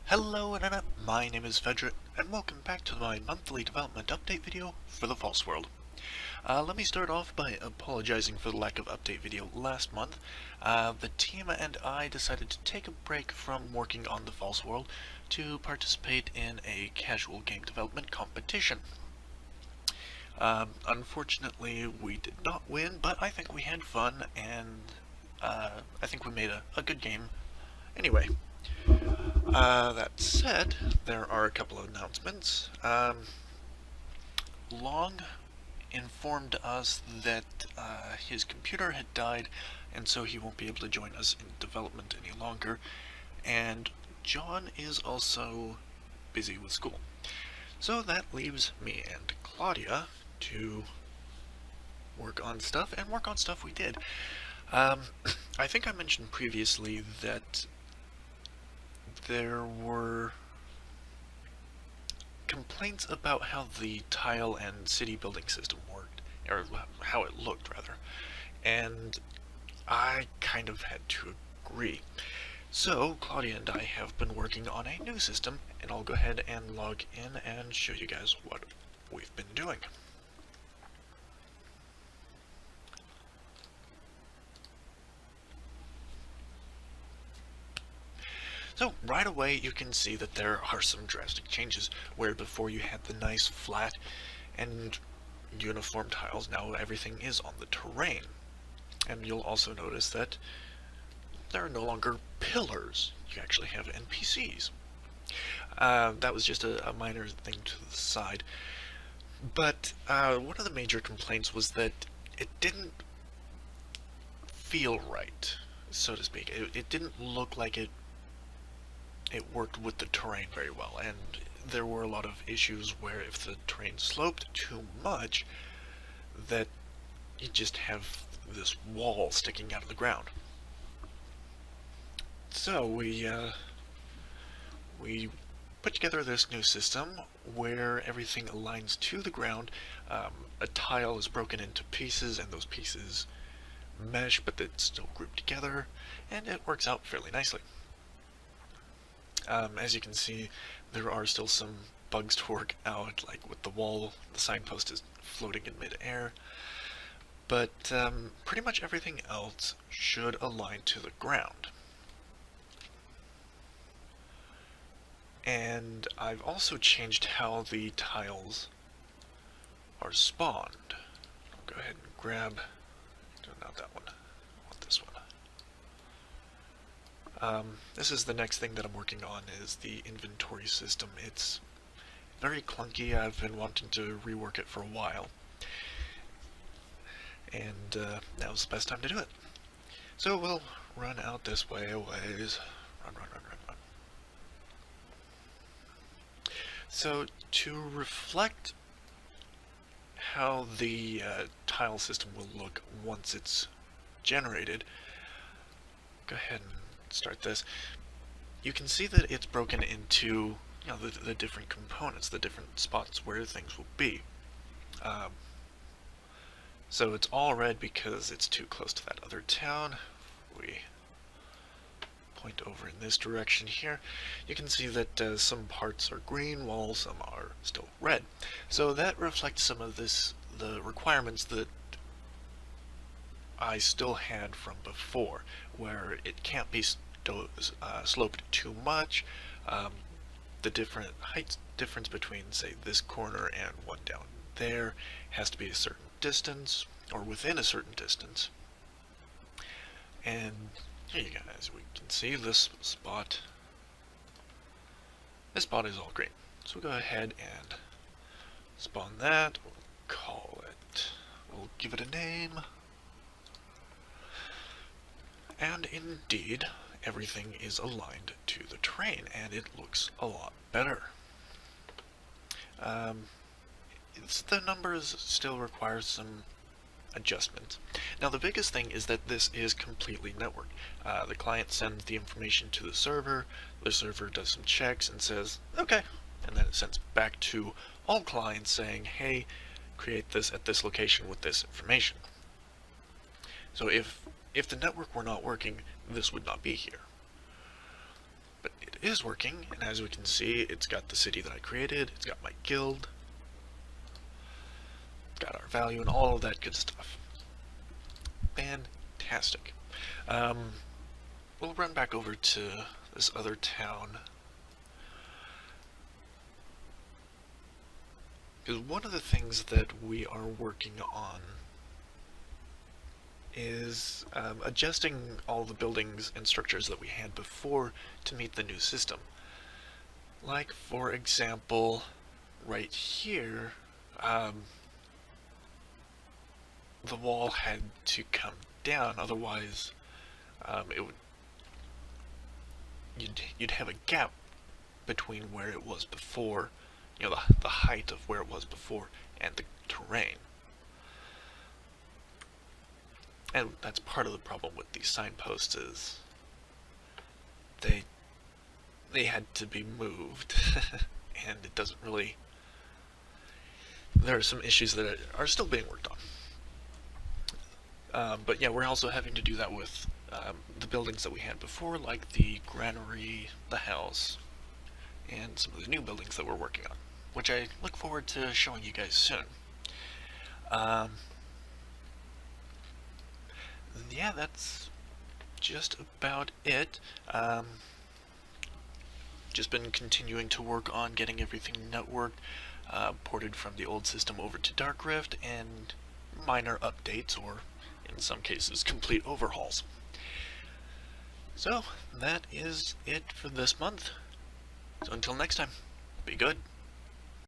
Hello Internet, my name is Fedrit, and welcome back to my monthly development update video for the False World. Let me start off by apologizing for the lack of update video last month. The team and I decided to take a break from working on the False World to participate in a casual game development competition. Unfortunately, we did not win, but I think we had fun, and I think we made a good game anyway. That said, there are a couple of announcements. Long informed us that his computer had died, and so he won't be able to join us in development any longer. And John is also busy with school. So that leaves me and Claudia to work on stuff, and work on stuff we did. I think I mentioned previously that there were complaints about how the tile and city building system worked, or how it looked rather, and I kind of had to agree. So Claudia and I have been working on a new system, and I'll go ahead and log in and show you guys what we've been doing. So right away you can see that there are some drastic changes, where before you had the nice flat and uniform tiles, now everything is on the terrain. And you'll also notice that there are no longer pillars, you actually have NPCs. That was just a minor thing to the side. But one of the major complaints was that it didn't feel right, so to speak. It didn't look like it worked with the terrain very well, and there were a lot of issues where if the terrain sloped too much, that you just have this wall sticking out of the ground. So we put together this new system where everything aligns to the ground. A tile is broken into pieces, and those pieces mesh, but it's still grouped together, and it works out fairly nicely. As you can see, there are still some bugs to work out, like with the wall, the signpost is floating in mid-air, but pretty much everything else should align to the ground. And I've also changed how the tiles are spawned. I'll go ahead and grab, no, not that one, I want this one. This is the next thing that I'm working on, is the inventory system. It's very clunky. I've been wanting to rework it for a while, and now's the best time to do it. So we'll run out this way a ways. Run. So to reflect how the tile system will look once it's generated, go ahead and start this. You can see that it's broken into, you know, the different components, the different spots where things will be. So it's all red because it's too close to that other town. We point over in this direction here, you can see that some parts are green while some are still red. So that reflects some of the requirements that I still had from before, where it can't be sloped too much. The different height difference between, say, this corner and one down there has to be a certain distance, or within a certain distance. And here you guys, we can see this spot. This spot is all green. So we'll go ahead and spawn that. We'll call it, we'll give it a name. And indeed, everything is aligned to the terrain, and it looks a lot better. The numbers still require some adjustments. Now the biggest thing is that this is completely networked. The client sends the information to the server does some checks and says, okay, and then it sends back to all clients saying, hey, create this at this location with this information. So if the network were not working, this would not be here. But it is working, and as we can see, it's got the city that I created, it's got my guild, got our value and all of that good stuff. Fantastic. We'll run back over to this other town, because one of the things that we are working on is adjusting all the buildings and structures that we had before to meet the new system. Like, for example, right here, the wall had to come down, otherwise it would you'd have a gap between where it was before, you know, the height of where it was before and the terrain. And that's part of the problem with these signposts, is they had to be moved and it doesn't really, there are some issues that are still being worked on. But yeah, we're also having to do that with the buildings that we had before, like the granary, the house, and some of the new buildings that we're working on, which I look forward to showing you guys soon. Yeah, that's just about it. Just been continuing to work on getting everything networked, ported from the old system over to Dark Rift, and minor updates, or in some cases complete overhauls. So that is it for this month. So until next time, be good.